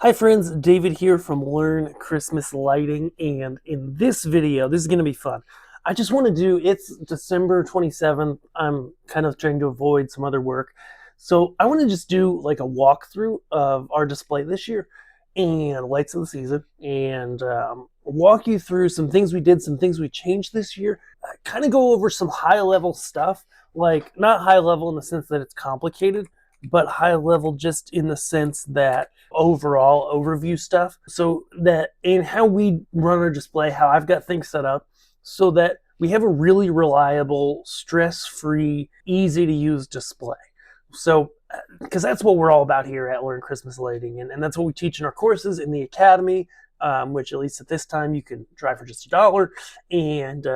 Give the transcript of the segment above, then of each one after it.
Hi friends, David here from Learn Christmas Lighting, and in this video, this is going to be fun. I just want to do, it's December 27th, I'm kind of trying to avoid some other work, so I want to just do like a walkthrough of our display this year and lights of the season, and walk you through some things we did, some things we changed this year, kind of go over some high level stuff, like not high level in the sense that it's complicated, but high level just in the sense that overall overview stuff, so that in how we run our display, how I've got things set up so that we have a really reliable, stress-free, easy to use display. So because that's what we're all about here at Learn Christmas Lighting, and that's what we teach in our courses in the academy, which at least at this time you can try for just $1, and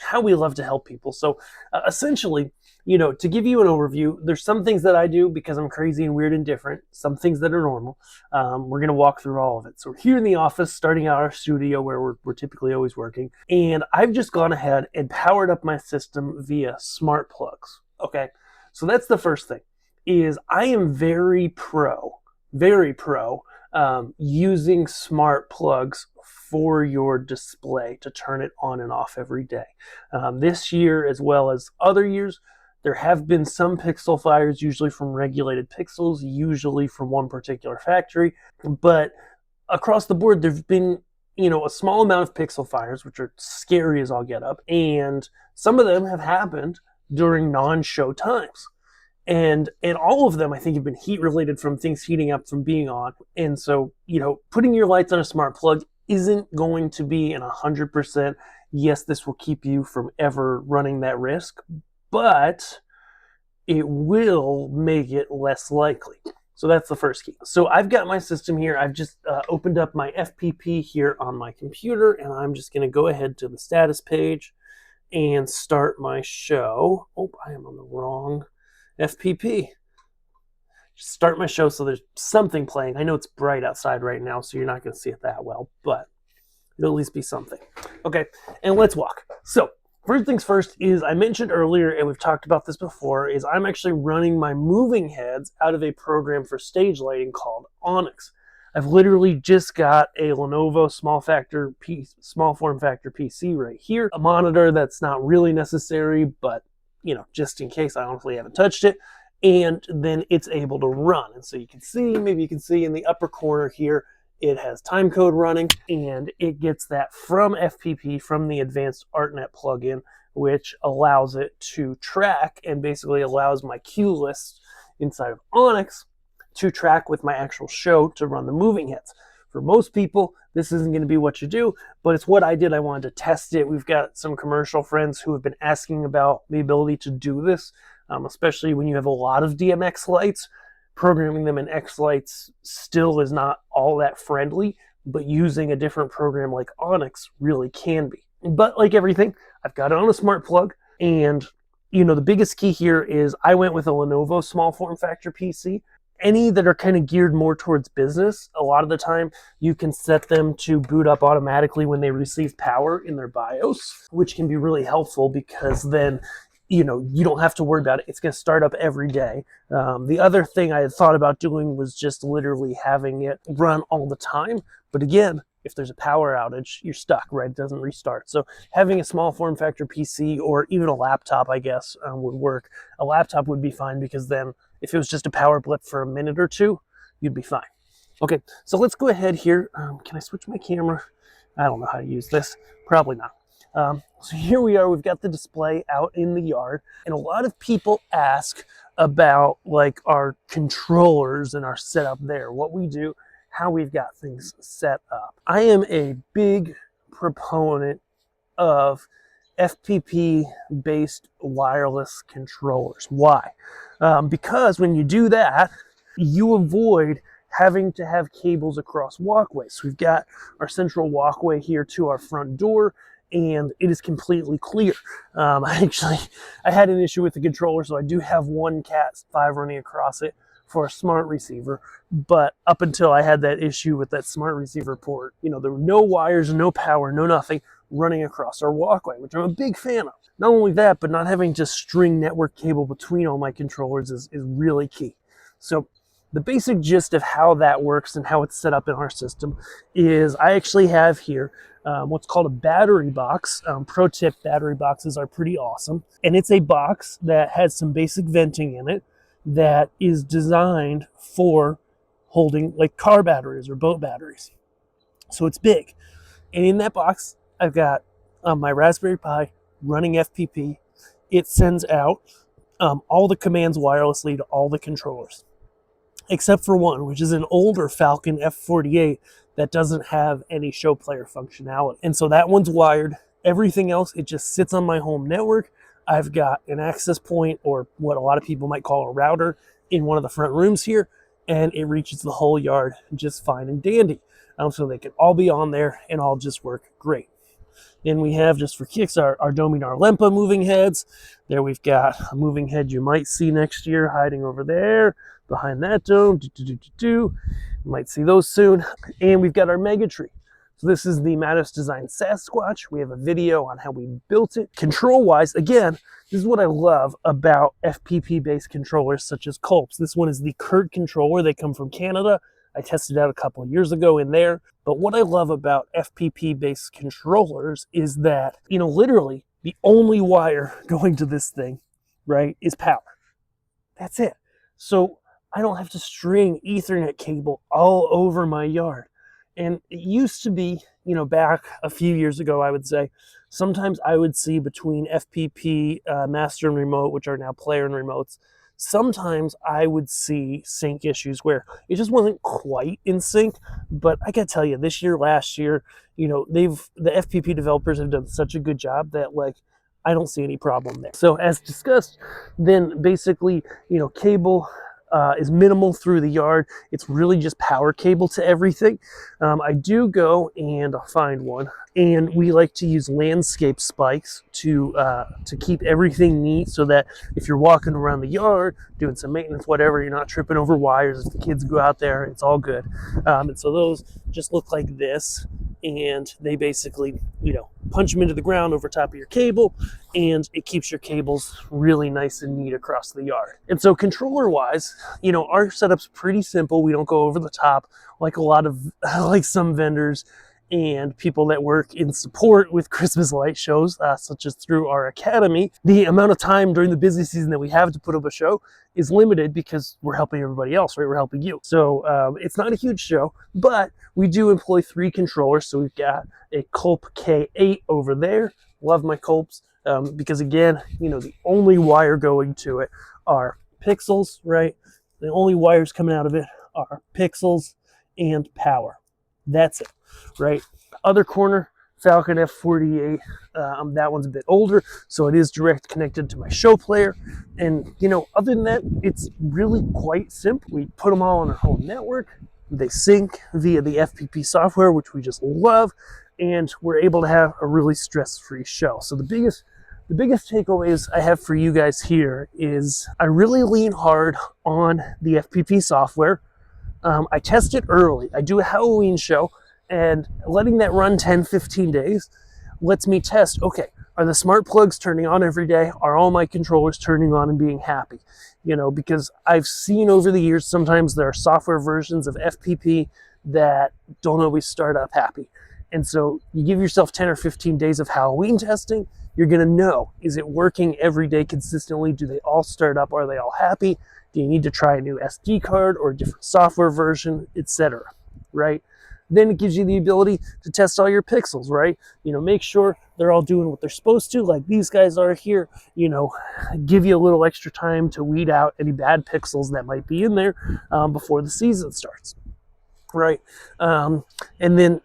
how we love to help people. So essentially, to give you an overview, there's some things that I do because I'm crazy and weird and different, some things that are normal. We're going to walk through all of it. So we're here in the office, starting out our studio where we're typically always working. And I've just gone ahead and powered up my system via smart plugs. Okay, so that's the first thing, is I am very pro using smart plugs for your display to turn it on and off every day. This year, as well as other years, there have been some pixel fires, usually from regulated pixels, usually from one particular factory. But across the board, there's been, a small amount of pixel fires, which are scary as all get up. And some of them have happened during non-show times. And all of them, I think, have been heat related from things heating up from being on. And so, putting your lights on a smart plug isn't going to be in 100%, yes, this will keep you from ever running that risk, but it will make it less likely. So that's the first key. So I've got my system here. I've just opened up my FPP here on my computer, and I'm just going to go ahead to the status page and start my show. Oh, I am on the wrong FPP. Just start my show so there's something playing. I know it's bright outside right now, so you're not going to see it that well, but it'll at least be something. Okay, and let's walk. So first things first is, I mentioned earlier, and we've talked about this before, is I'm actually running my moving heads out of a program for stage lighting called Onyx. I've literally just got a Lenovo small form factor PC right here, a monitor that's not really necessary, but just in case, I honestly haven't touched it, and then it's able to run. And so you can see, maybe you can see in the upper corner here, it has time code running, and it gets that from FPP, from the Advanced ArtNet plugin, which allows it to track and basically allows my cue list inside of Onyx to track with my actual show to run the moving heads. For most people, this isn't going to be what you do, but it's what I did. I wanted to test it. We've got some commercial friends who have been asking about the ability to do this, especially when you have a lot of DMX lights. Programming them in X lights still is not all that friendly, but using a different program like Onyx really can be. But like everything, I've got it on a smart plug, and the biggest key here is I went with a Lenovo small form factor PC. Any that are kind of geared more towards business, a lot of the time you can set them to boot up automatically when they receive power in their BIOS, which can be really helpful because then you don't have to worry about it. It's going to start up every day. The other thing I had thought about doing was just literally having it run all the time. But again, if there's a power outage, you're stuck, right? It doesn't restart. So having a small form factor PC or even a laptop, I guess, would work. A laptop would be fine because then if it was just a power blip for a minute or two, you'd be fine. Okay, so let's go ahead here. Can I switch my camera? I don't know how to use this. Probably not. So here we are, we've got the display out in the yard, and a lot of people ask about like our controllers and our setup there, what we do, how we've got things set up. I am a big proponent of FPP-based wireless controllers. Why? Because when you do that, you avoid having to have cables across walkways. So we've got our central walkway here to our front door, and it is completely clear. I had an issue with the controller, so I do have one Cat 5 running across it for a smart receiver, but up until I had that issue with that smart receiver port, there were no wires, no power, no nothing running across our walkway, which I'm a big fan of. Not only that, but not having to string network cable between all my controllers is really key. So The basic gist of how that works and how it's set up in our system is I actually have here what's called a battery box. Pro tip, battery boxes are pretty awesome. And it's a box that has some basic venting in it that is designed for holding like car batteries or boat batteries. So it's big. And in that box, I've got my Raspberry Pi running FPP. It sends out all the commands wirelessly to all the controllers, except for one, which is an older Falcon F48 that doesn't have any show player functionality. And so that one's wired. Everything else, it just sits on my home network. I've got an access point, or what a lot of people might call a router, in one of the front rooms here, and it reaches the whole yard just fine and dandy. So they can all be on there and all just work great. Then we have, just for kicks, our Dominar Lempa moving heads. There we've got a moving head you might see next year hiding over there behind that dome. You might see those soon. And we've got our Mega Tree. So this is the Mattis Design Sasquatch. We have a video on how we built it. Control-wise, again, this is what I love about FPP-based controllers such as Culps. This one is the Kurt controller. They come from Canada. I tested out a couple of years ago in there. But what I love about FPP-based controllers is that, literally the only wire going to this thing, right, is power. That's it. So I don't have to string Ethernet cable all over my yard. And it used to be, back a few years ago, I would say, sometimes I would see between FPP, master and remote, which are now player and remotes, sometimes I would see sync issues where it just wasn't quite in sync. But I gotta tell you, this year, last year, the FPP developers have done such a good job that, I don't see any problem there. So as discussed, then basically, cable is minimal through the yard. It's really just power cable to everything. I do go and find one, and we like to use landscape spikes to keep everything neat, so that if you're walking around the yard doing some maintenance, whatever, you're not tripping over wires. If the kids go out there, it's all good. And so those just look like this, and they basically, punch them into the ground over top of your cable, and it keeps your cables really nice and neat across the yard. And so controller wise, our setup's pretty simple. We don't go over the top like a lot of like some vendors and people that work in support with Christmas light shows, such as through our academy. The amount of time during the busy season that we have to put up a show is limited because we're helping everybody else, right? We're helping you. So it's not a huge show, but we do employ 3 controllers. So we've got a Culp K8 over there. Love my Culps because, again, the only wire going to it are pixels, right? The only wires coming out of it are pixels and power. That's it, right? Other corner, Falcon F48. That one's a bit older, so it is direct connected to my show player. And, other than that, it's really quite simple. We put them all on our home network. They sync via the FPP software, which we just love, and we're able to have a really stress-free show. So the biggest takeaways I have for you guys here is I really lean hard on the FPP software. I test it early. I do a Halloween show, and letting that run 10-15 days lets me test, okay, are the smart plugs turning on every day? Are all my controllers turning on and being happy? Because I've seen over the years, sometimes there are software versions of FPP that don't always start up happy. And so you give yourself 10 or 15 days of Halloween testing, you're going to know, is it working every day consistently? Do they all start up? Are they all happy? Do you need to try a new SD card or a different software version, etc., right? Then it gives you the ability to test all your pixels, right? Make sure they're all doing what they're supposed to, like these guys are here. Give you a little extra time to weed out any bad pixels that might be in there before the season starts, right? And then,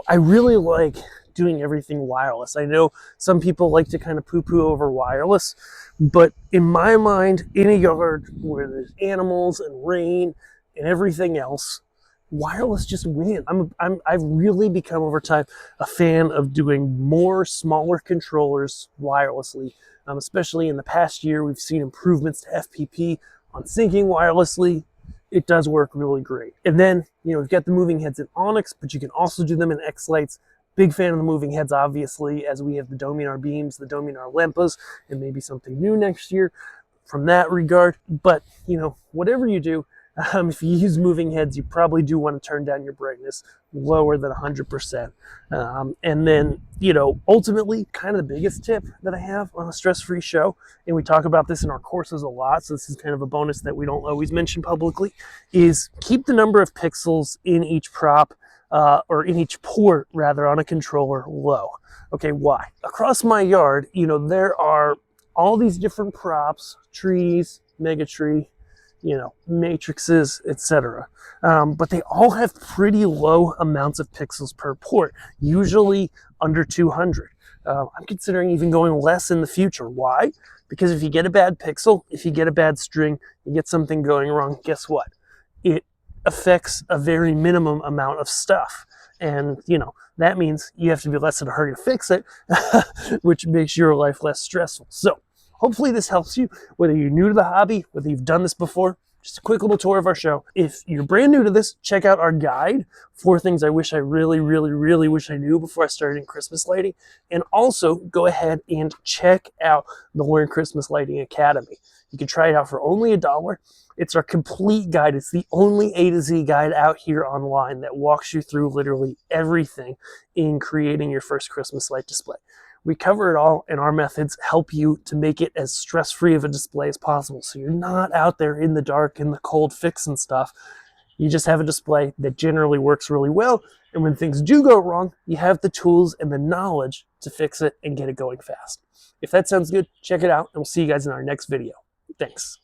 I really like doing everything wireless. I know some people like to kind of poo-poo over wireless, but in my mind, in a yard where there's animals and rain and everything else, wireless just wins. I've really become over time a fan of doing more smaller controllers wirelessly. Especially in the past year, we've seen improvements to FPP on syncing wirelessly. It does work really great. And then, we've got the moving heads in Onyx, but you can also do them in X-Lights. Big fan of the moving heads, obviously, as we have the Dominar beams, the Dominar Lempas, and maybe something new next year from that regard. But, whatever you do, If you use moving heads, you probably do want to turn down your brightness lower than 100%. And then, ultimately, kind of the biggest tip that I have on a stress-free show, and we talk about this in our courses a lot, so this is kind of a bonus that we don't always mention publicly, is keep the number of pixels in each prop, or in each port, rather, on a controller low. Okay, why? Across my yard, there are all these different props, trees, mega tree, matrices, etc. But they all have pretty low amounts of pixels per port, usually under 200. I'm considering even going less in the future. Why? Because if you get a bad pixel, if you get a bad string, you get something going wrong, guess what? It affects a very minimum amount of stuff. And, that means you have to be less in a hurry to fix it, which makes your life less stressful. So hopefully this helps you, whether you're new to the hobby, whether you've done this before. Just a quick little tour of our show. If you're brand new to this, check out our guide, 4 things I wish I really, really, really wish I knew before I started in Christmas lighting. And also go ahead and check out the Learn Christmas Lighting Academy. You can try it out for only $1. It's our complete guide. It's the only A to Z guide out here online that walks you through literally everything in creating your first Christmas light display. We cover it all, and our methods help you to make it as stress-free of a display as possible. So you're not out there in the dark, in the cold, fixing stuff. You just have a display that generally works really well. And when things do go wrong, you have the tools and the knowledge to fix it and get it going fast. If that sounds good, check it out, and we'll see you guys in our next video. Thanks.